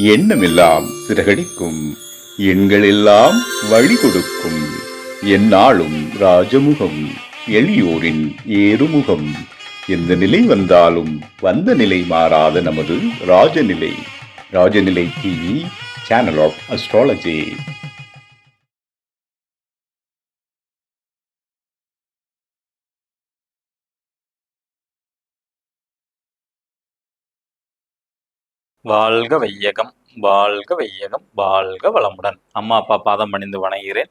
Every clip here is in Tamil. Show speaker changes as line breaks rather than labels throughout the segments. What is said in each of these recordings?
எண்ணமெல்லாம் சிறகடிக்கும், எண்களெல்லாம் வழி கொடுக்கும், எந்நாளும் ராஜமுகம், எளியோரின் ஏறுமுகம். எந்த நிலை வந்தாலும் வந்த நிலை மாறாத நமது Rajanilai. Rajanilai TV, channel of astrology.
வாழ்க வையகம், வாழ்க வையகம், வாழ்க வளமுடன். அம்மா அப்பா பாதம் பணிந்து வணங்குகிறேன்.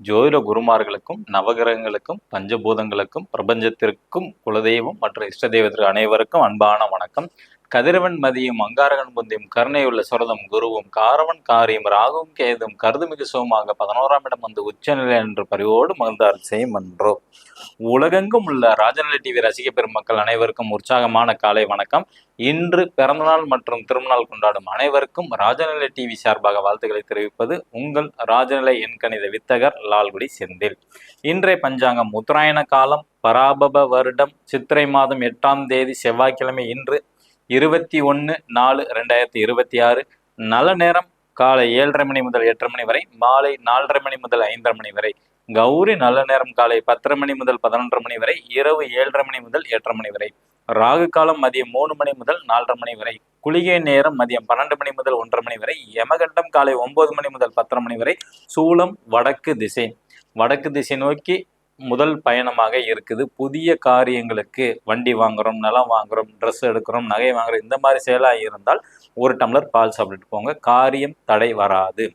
ஜோதிட குருமார்களுக்கும் நவகிரகங்களுக்கும் பஞ்சபூதங்களுக்கும் பிரபஞ்சத்திற்கும் குலதெய்வம் மற்றும் இஷ்ட தெய்வத்திற்கு அனைவருக்கும் அன்பான வணக்கம். கதிரவன் மதியும் அங்காரகன் புந்தியும் கருணையுள்ள சுரதம் குருவும் காரவன் காரியம் ராகுவும் கேதும் கருதுமிகு சுகமாக 11ஆம் இடம் வந்து உச்சநிலை என்று பரிவோடு மகிழ்ந்தார் செய்மன்றோ. உலகெங்கும் உள்ள ராஜநிலை டிவி ரசிக பெருமக்கள் அனைவருக்கும் உற்சாகமான காலை வணக்கம். இன்று பிறந்தநாள் மற்றும் திருமணநாள் கொண்டாடும் அனைவருக்கும் ராஜநிலை டிவி சார்பாக வாழ்த்துக்களை தெரிவிப்பது உங்கள் ராஜநிலை எண்கணித வித்தகர் லால்குடி செந்தில். இன்றைய பஞ்சாங்கம் உத்தராயண காலம் பராபப வருடம் சித்திரை மாதம் 8ஆம் தேதி செவ்வாய்க்கிழமை. இன்று 21/4/2026. நல்ல நேரம் காலை 7:30 மணி முதல் 8:30 மணி வரை, மாலை 4:30 மணி முதல் 5:30 மணி வரை. கௌரி நல்ல நேரம் காலை 10:30 மணி முதல் 11:30 மணி வரை, இரவு 7:30 மணி முதல் 8:30 மணி வரை. ராகு காலம் மதியம் 3 மணி முதல் 4:30 மணி வரை. குளிகை நேரம் மதியம் 12 மணி முதல் 1:30 மணி வரை. யமகண்டம் காலை 9 மணி முதல் 10:30 மணி வரை. சூலம் வடக்கு திசை. வடக்கு திசை நோக்கி முதல் பயணமாக இருக்குது. புதிய காரியங்களுக்கு வண்டி வாங்குறோம், நிலம் வாங்குறோம், ட்ரெஸ் எடுக்கிறோம், நகை வாங்குறோம், இந்த மாதிரி செயலாக இருந்தால் 1 டம்ளர் பால் சாப்பிட்டுட்டு போங்க, காரியம் தடை வராது.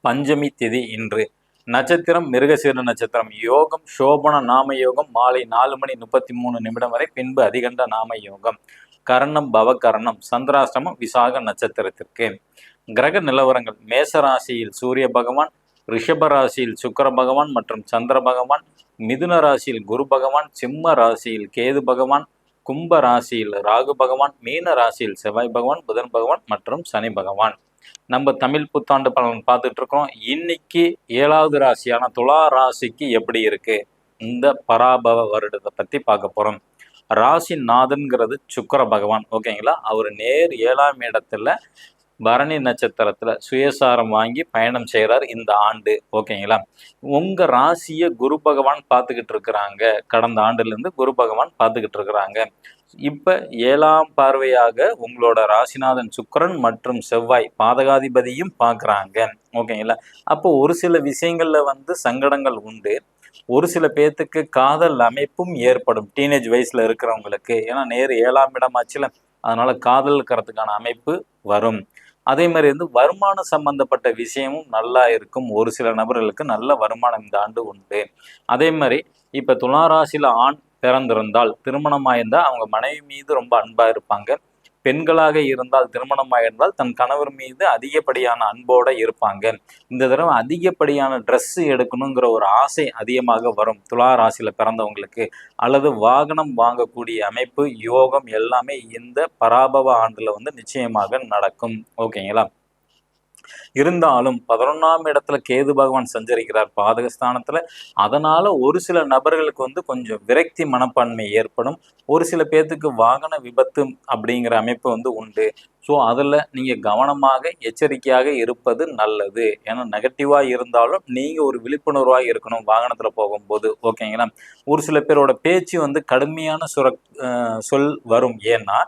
பஞ்சமி திதி இன்று. நட்சத்திரம் மிருகசீர நட்சத்திரம். யோகம் சோபன நாம யோகம் மாலை 4:33 வரை, பின்பு அதிகண்ட நாம யோகம். கரணம் பவகரணம். சந்திராஷ்டமம் விசாக நட்சத்திரத்திற்கு. கிரக நிலவரங்கள். மேச ராசியில் சூரிய பகவான், ரிஷப ராசியில் சுக்கர பகவான் மற்றும் சந்திர பகவான், மிதுன ராசியில் குரு பகவான், சிம்ம ராசியில் கேது பகவான், கும்ப ராசியில் ராகு பகவான், மீன ராசியில் செவ்வாய் பகவான், புதன் பகவான் மற்றும் சனி பகவான். நம்ம தமிழ் புத்தாண்டு பலன் பார்த்துட்டு இருக்கோம். இன்னைக்கு 7வது ராசியான துலா ராசிக்கு எப்படி இருக்கு இந்த பராபவ வருடத்தை பத்தி பார்க்க போறோம். ராசி நாதன்கிறது சுக்கர பகவான், ஓகேங்களா. அவர் நேர் 7ஆம் இடத்துல பரணி நட்சத்திரத்துல சுயசாரம் வாங்கி பயணம் செய்கிறார் இந்த ஆண்டு, ஓகேங்களா. உங்க ராசியை குரு பகவான் பார்த்துக்கிட்டு இருக்கிறாங்க. கடந்த ஆண்டுலேருந்து குரு பகவான் பார்த்துக்கிட்டு இருக்கிறாங்க. இப்ப 7ஆம் பார்வையாக உங்களோட ராசிநாதன் சுக்கிரன் மற்றும் செவ்வாய் பாதகாதிபதியும் பார்க்குறாங்க, ஓகேங்களா. அப்போ ஒரு சில விஷயங்கள்ல சங்கடங்கள் உண்டு. ஒரு சில பேர்த்துக்கு காதல் அமைப்பும் ஏற்படும் டீனேஜ் வயசுல இருக்கிறவங்களுக்கு. ஏன்னா நேர் 7ஆம் இடம் ஆச்சுல, அதனால காதலுக்கிறதுக்கான அமைப்பு வரும். அதே மாதிரி வருமானம் சம்பந்தப்பட்ட விஷயமும் நல்லா இருக்கும். ஒரு சில நபர்களுக்கு நல்ல வருமானம் இந்த ஆண்டு உண்டு. அதே மாதிரி இப்ப துளாராசியில ஆண் பிறந்திருந்தால், திருமணமாயிருந்தால் அவங்க மனைவி மீது ரொம்ப அன்பா இருப்பாங்க. பெண்களாக இருந்தால், திருமணமாயிருந்தால் தன் கணவர் மீது அதிகப்படியான அன்போட இருப்பாங்க. இந்த தடவை அதிகப்படியான ட்ரெஸ் எடுக்கணுங்கிற ஒரு ஆசை அதிகமாக வரும் துலா ராசியில பிறந்தவங்களுக்கு. அல்லது வாகனம் வாங்கக்கூடிய அமைப்பு யோகம் எல்லாமே இந்த பராபவ ஆண்டுல நிச்சயமாக நடக்கும், ஓகேங்களா. இருந்தாலும் 11ஆம் இடத்துல கேது பகவான் சஞ்சரிக்கிறார் பாதகஸ்தானத்துல. அதனால ஒரு சில நபர்களுக்கு கொஞ்சம் விரக்தி மனப்பான்மை ஏற்படும். ஒரு சில பேர்த்துக்கு வாகன விபத்து அப்படிங்கிற அமைப்பு உண்டு. ஸோ அதில் நீங்கள் கவனமாக எச்சரிக்கையாக இருப்பது நல்லது. ஏன்னா நெகட்டிவாக இருந்தாலும் நீங்கள் ஒரு விழிப்புணர்வாக இருக்கணும் வாகனத்தில் போகும்போது, ஓகேங்களா. ஒரு சில பேரோட பேச்சு கடுமையான சொல் வரும். ஏன்னா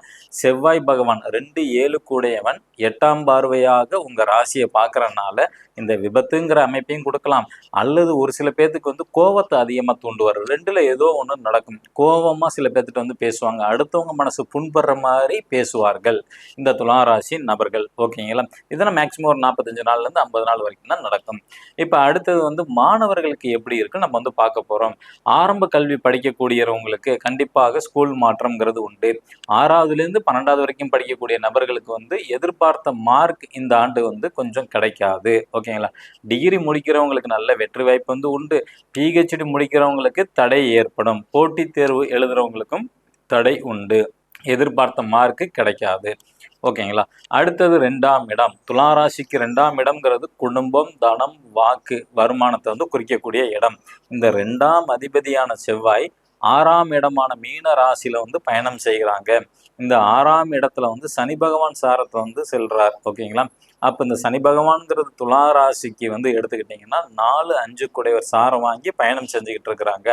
செவ்வாய் பகவான் 2-7 கூடையவன் 8ஆம் பார்வையாக உங்கள் ராசியை பார்க்கறனால இந்த விபத்துங்கிற அமைப்பையும் கொடுக்கலாம். அல்லது ஒரு சில பேர்த்துக்கு கோவத்தை அதிகமாக தூண்டுவார். 2ல் ஏதோ ஒன்று நடக்கும். கோவமாக சில பேர்த்துட்டு பேசுவாங்க, அடுத்தவங்க மனசு புண்படுற மாதிரி பேசுவார்கள் இந்த துளாராசி நபர்கள், ஓகேங்களா. இதெல்லாம் மேக்சிமம் ஒரு 45 நாள்லேருந்து 50 நாள் வரைக்கும் தான் நடக்கும். இப்போ அடுத்தது மாணவர்களுக்கு எப்படி இருக்கு நம்ம பார்க்க போகிறோம். ஆரம்ப கல்வி படிக்கக்கூடியவங்களுக்கு கண்டிப்பாக ஸ்கூல் மாற்றம்ங்கிறது உண்டு. 6வதுலேருந்து 12வது வரைக்கும் படிக்கக்கூடிய நபர்களுக்கு எதிர்பார்த்த மார்க் இந்த ஆண்டு கொஞ்சம் கிடைக்காது, ஓகேங்களா. டிகிரி முடிக்கிறவங்களுக்கு நல்ல வெற்றி வாய்ப்பு உண்டு. பிஹெச்டி முடிக்கிறவங்களுக்கு தடை ஏற்படும். போட்டித் தேர்வு எழுதுறவங்களுக்கும் தடை உண்டு. எதிர்பார்த்த மார்க்கு கிடைக்காது, ஓகேங்களா. அடுத்தது 2ஆம் இடம். துளாராசிக்கு 2ஆம் இடம்ங்கிறது குடும்பம், தனம், வாக்கு, வருமானத்தை குறிக்கக்கூடிய இடம். இந்த 2ஆம் அதிபதியான செவ்வாய் 6ஆம் இடமான மீன ராசியில வந்து பயணம் செய்கிறாங்க. இந்த 6ஆம் இடத்துல வந்து சனி பகவான் சாரத்தை வந்து செல்றார். ஓகேங்களா? அப்ப இந்த சனி பகவான்ங்கிறது துலா ராசிக்கு வந்து எடுத்துக்கிட்டீங்கன்னா 4, 5 குடையவர் சாரம் வாங்கி பயணம் செஞ்சுக்கிட்டு இருக்கிறாங்க.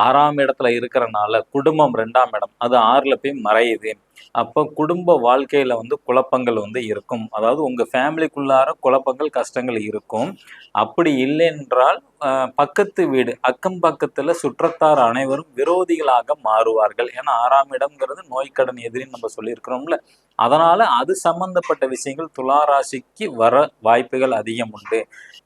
6ஆம் இடத்துல இருக்கிறனால குடும்பம் 2ஆம் இடம் அது 6ல போய் மறையுது. அப்போ குடும்ப வாழ்க்கையில வந்து குழப்பங்கள் வந்து இருக்கும். அதாவது உங்க ஃபேமிலிக்குள்ளார குழப்பங்கள், கஷ்டங்கள் இருக்கும். அப்படி இல்லை என்றால் பக்கத்து வீடு, அக்கம் பக்கத்துல சுற்றத்தார் அனைவரும் விரோதிகளாக மாறுவார்கள். ஏன்னா 6ஆம் இடம்ங்கிறது நோய்க்கடன் எதிரின்னு நம்ம சொல்லியிருக்கிறோம்ல. அதனால அது சம்பந்தப்பட்ட விஷயங்கள் துலா ராசிக்கு வர வாய்ப்புகள் அதிகம் உண்டு.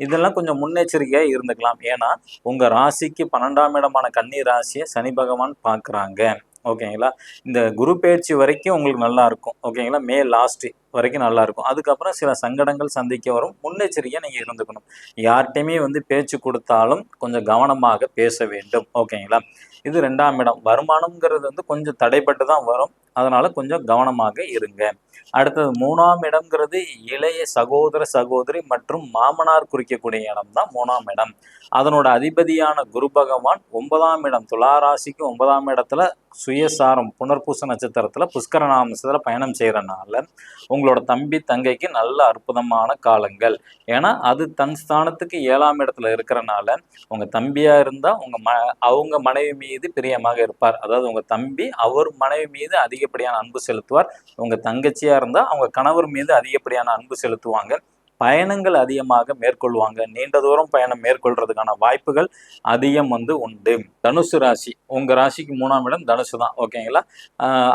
இதெல்லாம் கொஞ்சம் முன்னெச்சரிக்கையா இருந்துக்கலாம். ஏன்னா உங்க ராசிக்கு 12ஆம் இடமான கன்னி ராசியை சனி பகவான் பார்க்குறாங்க. ஓகேங்களா? இந்த குரு பயிற்சி வரைக்கும் உங்களுக்கு நல்லா இருக்கும். ஓகேங்களா? மே லாஸ்ட் வரைக்கும் நல்லா இருக்கும். அதுக்கப்புறம் சில சங்கடங்கள் சந்திக்க வரும். முன்னெச்சரிக்கையா நீங்க இருந்துக்கணும். யார்கிட்டையுமே வந்து பேச்சு கொடுத்தாலும் கொஞ்சம் கவனமாக பேச வேண்டும். ஓகேங்களா? இது 2ஆம் இடம். வருமானம்ங்கிறது வந்து கொஞ்சம் தடைப்பட்டு தான் வரும். அதனால கொஞ்சம் கவனமாக இருங்க. அடுத்தது 3ஆம் இடம்ங்கிறது இளைய சகோதர சகோதரி மற்றும் மாமனார் குறிக்கக்கூடிய இடம் தான் 3ஆம் இடம். அதனோட அதிபதியான குரு பகவான் 9ஆம் இடம் துலா ராசிக்கு 9ஆம் இடத்துல சுயசாரம் புனர்பூச நட்சத்திரத்துல புஷ்கர நாமத்துல பயணம் செய்யறதுனால உங்களோட தம்பி தங்கைக்கு நல்ல அற்புதமான காலங்கள். ஏன்னா அது தன் ஸ்தானத்துக்கு 7ஆம் இடத்துல இருக்கிறனால உங்க தம்பியா இருந்தா அவங்க மனைவி மீது பிரியமாக இருப்பார். அதாவது உங்க தம்பி அவர் மனைவி மீது அதிகப்படியான அன்பு செலுத்துவார். உங்க தங்கச்சியா இருந்தா அவங்க கணவர் மீது அதிகப்படியான அன்பு செலுத்துவாங்க. பயணங்கள் அதிகமாக மேற்கொள்வாங்க. நீண்ட தூரம் பயணம் மேற்கொள்றதுக்கான வாய்ப்புகள் அதிகம் வந்து உண்டு. தனுசு ராசி உங்க ராசிக்கு 3ஆம் இடம் தனுசு தான். ஓகேங்களா?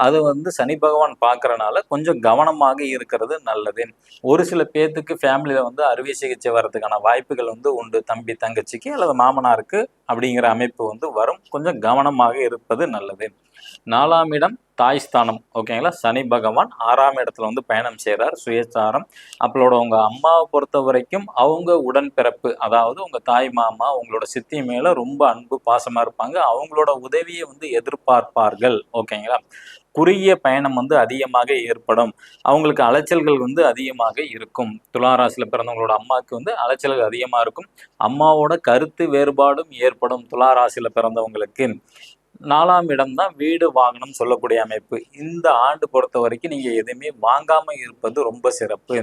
அது வந்து சனி பகவான் பார்க்கறனால கொஞ்சம் கவனமாக இருக்கிறது நல்லது. ஒரு சில பேர்த்துக்கு ஃபேமிலியில வந்து அறுவை சிகிச்சை வர்றதுக்கான வாய்ப்புகள் வந்து உண்டு. தம்பி தங்கச்சிக்கு அல்லது மாமனாருக்கு அப்படிங்கிற அமைப்பு வந்து வரும். கொஞ்சம் கவனமாக இருப்பது நல்லது. 4ஆம் இடம் தாய் ஸ்தானம். ஓகேங்களா? சனி பகவான் 6ஆம் இடத்துல வந்து பயணம் செய்கிறார். சுயசாரம். அப்பளோட உங்க அம்மாவை பொறுத்த வரைக்கும் அவங்க உடன்பிறப்பு, அதாவது உங்க தாய் மாமா உங்களோட சித்தி மேல ரொம்ப அன்பு பாசமா இருப்பாங்க. அவங்களோட உதவியை வந்து எதிர்பார்ப்பார்கள். ஓகேங்களா? குறுகிய பயணம் வந்து அதிகமாக ஏற்படும். அவங்களுக்கு அலைச்சல்கள் வந்து அதிகமாக இருக்கும். துலா ராசியில பிறந்தவங்களோட அம்மாவுக்கு வந்து அலைச்சல்கள் அதிகமா இருக்கும். அம்மாவோட கருத்து வேறுபாடும் ஏற்படும் துலா ராசியில பிறந்தவங்களுக்கு. 4ஆம் இடம் தான் வீடு வாங்கணும் சொல்லக்கூடிய அமைப்பு. இந்த ஆண்டு பொறுத்த வரைக்கும் நீங்க எதுவுமே வாங்காம இருப்பது ரொம்ப சிறப்பு.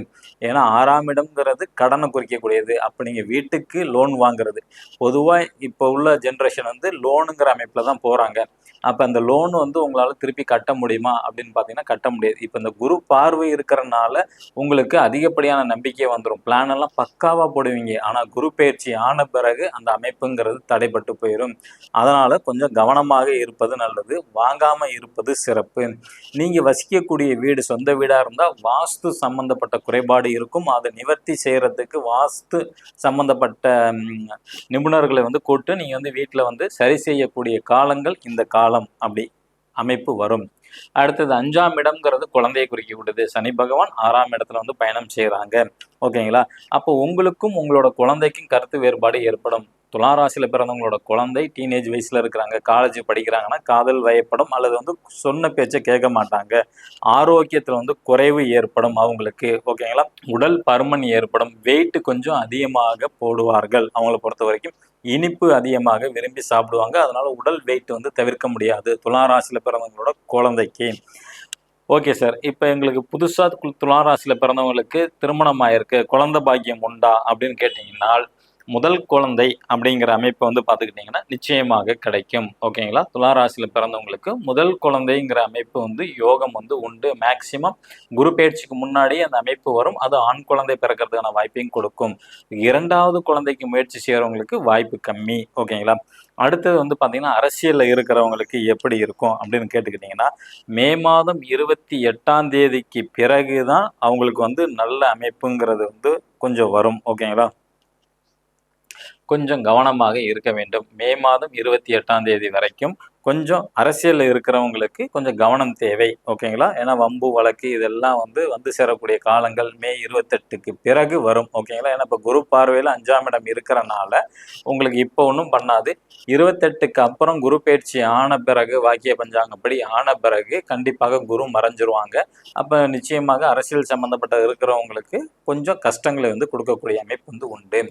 ஏன்னா 6ஆம் இடம்ங்கிறது கடனை குறிக்கக்கூடியது. அப்ப நீங்க வீட்டுக்கு லோன் வாங்குறது. பொதுவா இப்போ உள்ள ஜென்ரேஷன் வந்து லோனுங்கிற அமைப்புல தான் போறாங்க. அப்ப அந்த லோன் வந்து உங்களால திருப்பி கட்ட முடியுமா அப்படின்னு பாத்தீங்கன்னா கட்ட முடியாது. இப்ப இந்த குரு பார்வை இருக்கிறனால உங்களுக்கு அதிகப்படியான நம்பிக்கை வந்துடும். பிளான் எல்லாம் பக்காவா போடுவீங்க. ஆனா குரு பயிற்சி ஆன பிறகு அந்த அமைப்புங்கிறது தடைப்பட்டு போயிடும். அதனால கொஞ்சம் கவனமாக இருப்பது நல்லது. வாங்காம இருப்பது சிறப்பு. நீங்க வசிக்கக்கூடிய வீடு சொந்த வீடா இருந்தா வாஸ்து சம்பந்தப்பட்ட குறைபாடு இருக்கும். அதை நிவர்த்தி செய்யறதுக்கு வாஸ்து சம்பந்தப்பட்ட நிபுணர்களை வந்து கூட்டு நீங்க வந்து வீட்டுல வந்து சரி செய்யக்கூடிய காலங்கள் இந்த காலம் அப்படி அமைப்பு வரும். அடுத்தது 5ஆம் இடம்ங்கிறது குழந்தையை குறிக்கக்கூடியது. சனி பகவான் 6ஆம் இடத்துல வந்து பயணம் செய்யறாங்க. ஓகேங்களா? அப்போ உங்களுக்கும் உங்களோட குழந்தைக்கும் கருத்து வேறுபாடு ஏற்படும். துலா ராசியில பிறந்தவங்களோட குழந்தை டீனேஜ் வயசுல இருக்கிறாங்க, காலேஜ் படிக்கிறாங்கன்னா காதல் வயப்படும் அல்லது வந்து சொன்ன பேச்சை கேட்க மாட்டாங்க. ஆரோக்கியத்துல வந்து குறைவு ஏற்படும் அவங்களுக்கு. ஓகேங்களா? உடல் பருமன் ஏற்படும். வெயிட் கொஞ்சம் அதிகமாக போடுவார்கள். அவங்கள பொறுத்த வரைக்கும் இனிப்பு அதிகமாக விரும்பி சாப்பிடுவாங்க. அதனால உடல் வெயிட் வந்து தவிர்க்க முடியாது துலா ராசியில பிறந்தவங்களோட குழந்தைக்கு. Okay sir. இப்போ எங்களுக்கு புதுசா துலா ராசியில பிறந்தவங்களுக்கு திருமணம் ஆயிருக்கு, குழந்தை பாக்கியம் உண்டா அப்படின்னு கேட்டீங்கன்னா முதல் குழந்தை அப்படிங்கிற அமைப்பை வந்து பார்த்துக்கிட்டிங்கன்னா நிச்சயமாக கிடைக்கும். ஓகேங்களா? துலா ராசியில பிறந்தவங்களுக்கு முதல் குழந்தைங்கிற அமைப்பு வந்து யோகம் வந்து உண்டு. மேக்சிமம் குரு பயிற்சிக்கு முன்னாடி அந்த அமைப்பு வரும். அது ஆண் குழந்தை பிறக்கிறதுக்கான வாய்ப்பையும் கொடுக்கும். 2வது குழந்தைக்கு முயற்சி செய்யறவங்களுக்கு வாய்ப்பு கம்மி. ஓகேங்களா? அடுத்தது வந்து பார்த்தீங்கன்னா அரசியலில் இருக்கிறவங்களுக்கு எப்படி இருக்கும் அப்படின்னு கேட்டுக்கிட்டிங்கன்னா மே மாதம் 28ஆம் தேதிக்கு பிறகு தான் அவங்களுக்கு வந்து நல்ல அமைப்புங்கிறது வந்து கொஞ்சம் வரும். ஓகேங்களா? கொஞ்சம் கவனமாக இருக்க வேண்டும். மே மாதம் 28ஆம் தேதி வரைக்கும் கொஞ்சம் அரசியலில் இருக்கிறவங்களுக்கு கொஞ்சம் கவனம் தேவை. ஓகேங்களா? ஏன்னா வம்பு வழக்கு இதெல்லாம் வந்து சேரக்கூடிய காலங்கள் மே 28க்கு பிறகு வரும். ஓகேங்களா? ஏன்னா இப்போ குரு பார்வையில் 5ஆம் இடம் இருக்கிறனால உங்களுக்கு இப்போ ஒன்றும் பண்ணாது. 28க்கு அப்புறம் குரு பயிற்சி ஆன பிறகு வாக்கிய பஞ்சாங்கப்படி ஆன பிறகு கண்டிப்பாக குரு மறைஞ்சிருவாங்க. அப்போ நிச்சயமாக அரசியல் சம்பந்தப்பட்ட இருக்கிறவங்களுக்கு கொஞ்சம் கஷ்டங்களை வந்து கொடுக்கக்கூடிய அமைப்பு வந்து உண்டு.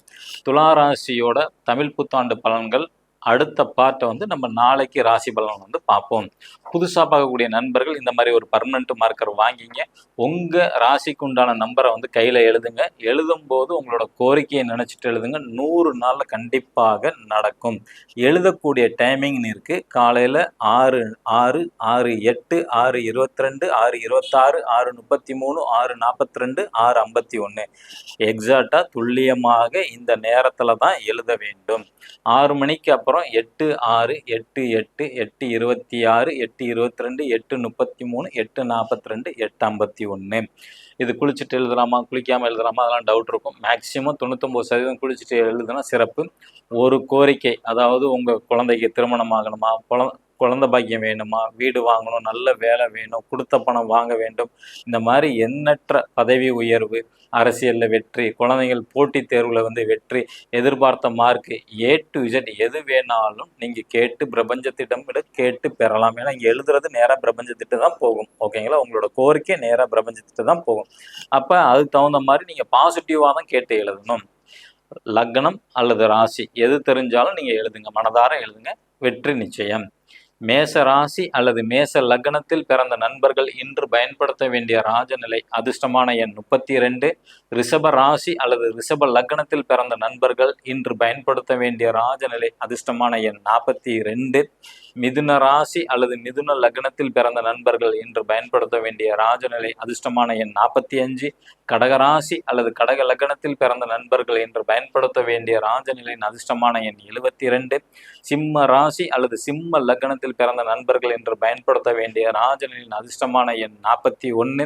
துலா ராசியோட தமிழ் புத்தாண்டு பலன்கள் அடுத்த பார்ட்டை வந்து நம்ம நாளைக்கு ராசி பலன் வந்து பார்ப்போம். புதுசாக பார்க்கக்கூடிய நண்பர்கள் இந்த மாதிரி ஒரு பர்மனெண்ட் மார்க்கர் வாங்கிங்க. உங்கள் ராசிக்கு உண்டான நம்பரை வந்து கையில் எழுதுங்க. எழுதும்போது உங்களோட கோரிக்கையை நினச்சிட்டு எழுதுங்க. 100 நாளில் கண்டிப்பாக நடக்கும். எழுதக்கூடிய டைமிங்னு இருக்குது. காலையில் 6:06, 6:08, 6:22, 6:26, 6:33, 6:42, 6:51 எக்ஸாக்டாக துல்லியமாக இந்த நேரத்தில் தான் எழுத வேண்டும். 6 மணிக்கு அப்புறம் 8:06, 8:08, 8:26, 8:22, 8:33, 8:42, 8:51 இது குளிச்சுட்டு எழுதலாமா, குளிக்காமல் எழுதலாமா, அதெல்லாம் டவுட் இருக்கும். மேக்சிமம் 99% குளிச்சுட்டு எழுதுனா சிறப்பு. ஒரு கோரிக்கை, அதாவது உங்கள் குழந்தைக்கு திருமணம் ஆகணுமா, குழந்தை பாக்கியம் வேணுமா, வீடு வாங்கணும், நல்ல வேலை வேணும், கொடுத்த பணம் வாங்க வேண்டும், இந்த மாதிரி எண்ணற்ற பதவி உயர்வு, அரசியலில் வெற்றி, குழந்தைகள் போட்டித் தேர்வில் வந்து வெற்றி, எதிர்பார்த்த மார்க்கு, A to Z எது வேணாலும் நீங்கள் கேட்டு பிரபஞ்சத்திடம் கேட்டு பெறலாம். ஏன்னா இங்கே எழுதுறது நேராக பிரபஞ்சத்திட்ட தான் போகும். ஓகேங்களா? உங்களோட கோரிக்கை நேராக பிரபஞ்சத்திட்ட தான் போகும். அப்போ அதுக்கு தகுந்த மாதிரி நீங்கள் பாசிட்டிவாக தான் கேட்டு எழுதணும். லக்னம் அல்லது ராசி எது தெரிஞ்சாலும் நீங்கள் எழுதுங்க, மனதார எழுதுங்க, வெற்றி நிச்சயம். மேச ராசி அல்லது மேச லக்னத்தில் பிறந்த நண்பர்கள் இன்று பயன்படுத்த வேண்டிய ராஜநிலை அதிர்ஷ்டமான எண் 32. ரிஷப ராசி அல்லது ரிஷப லக்னத்தில் பிறந்த நண்பர்கள் இன்று பயன்படுத்த வேண்டிய ராஜநிலை அதிர்ஷ்டமான எண் 42. மிதுன ராசி அல்லது மிதுன லக்னத்தில் பிறந்த நண்பர்கள் இன்று பயன்படுத்த வேண்டிய ராஜநிலை அதிர்ஷ்டமான எண் 45. கடகராசி அல்லது கடக லக்னத்தில் பிறந்த நண்பர்கள் இன்று பயன்படுத்த வேண்டிய ராஜநிலையின் அதிர்ஷ்டமான எண் 72. சிம்ம ராசி அல்லது சிம்ம லக்னத்தில் பிறந்த நண்பர்கள் என்று பயன்படுத்த வேண்டிய ராஜநிலையின் அதிர்ஷ்டமான எண் 41.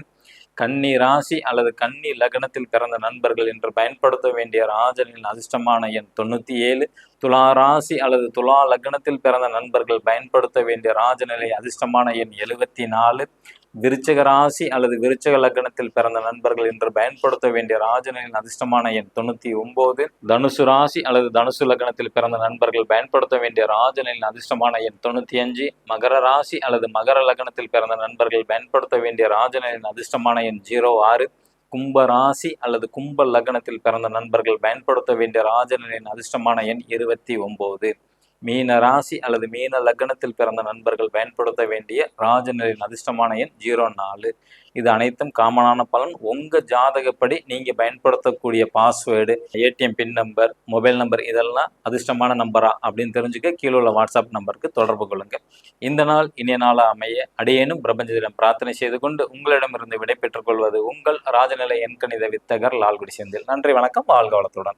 கன்னி ராசி அல்லது கன்னி லக்னத்தில் பிறந்த நண்பர்கள் என்று பயன்படுத்த வேண்டிய ராஜனின் அதிர்ஷ்டமான எண் 97. துலா ராசி அல்லது துலா லக்னத்தில் பிறந்த நண்பர்கள் பயன்படுத்த வேண்டிய ராஜநிலை அதிர்ஷ்டமான எண் 74. விருச்சக ராசி அல்லது விருச்சக லக்னத்தில் பிறந்த நண்பர்கள் என்று பயன்படுத்த வேண்டிய ராஜனின் அதிர்ஷ்டமான எண் 99. தனுசு ராசி அல்லது தனுசு லக்னத்தில் பிறந்த நண்பர்கள் பயன்படுத்த வேண்டிய ராஜனின் அதிர்ஷ்டமான எண் 95. மகர ராசி அல்லது மகர லக்னத்தில் பிறந்த நண்பர்கள் பயன்படுத்த வேண்டிய ராஜனின் அதிர்ஷ்டமான எண் 06. கும்ப ராசி அல்லது கும்ப லக்னத்தில் பிறந்த நண்பர்கள் பயன்படுத்த வேண்டிய ராஜனின் அதிர்ஷ்டமான எண் 29. மீன ராசி அல்லது மீன லக்னத்தில் பிறந்த நண்பர்கள் பயன்படுத்த வேண்டிய ராஜநிலையின் அதிர்ஷ்டமான எண் 04. இது அனைத்தும் காமனான பலன். உங்கள் ஜாதகப்படி நீங்கள் பயன்படுத்தக்கூடிய பாஸ்வேர்டு, ஏடிஎம் பின் நம்பர், மொபைல் நம்பர் இதெல்லாம் அதிர்ஷ்டமான நம்பரா அப்படின்னு தெரிஞ்சுக்க கீழே உள்ள வாட்ஸ்அப் நம்பருக்கு தொடர்பு கொள்ளுங்க. இந்த நாள் இனிய நாளாக அமைய அடியேனும் பிரபஞ்சத்திடம் பிரார்த்தனை செய்து கொண்டு உங்களிடமிருந்து விடை பெற்றுக் கொள்வது உங்கள் ராஜநிலை எண்கணித வித்தகர் லால்குடி செந்தில். நன்றி, வணக்கம், வாழ்க வளத்துடன்.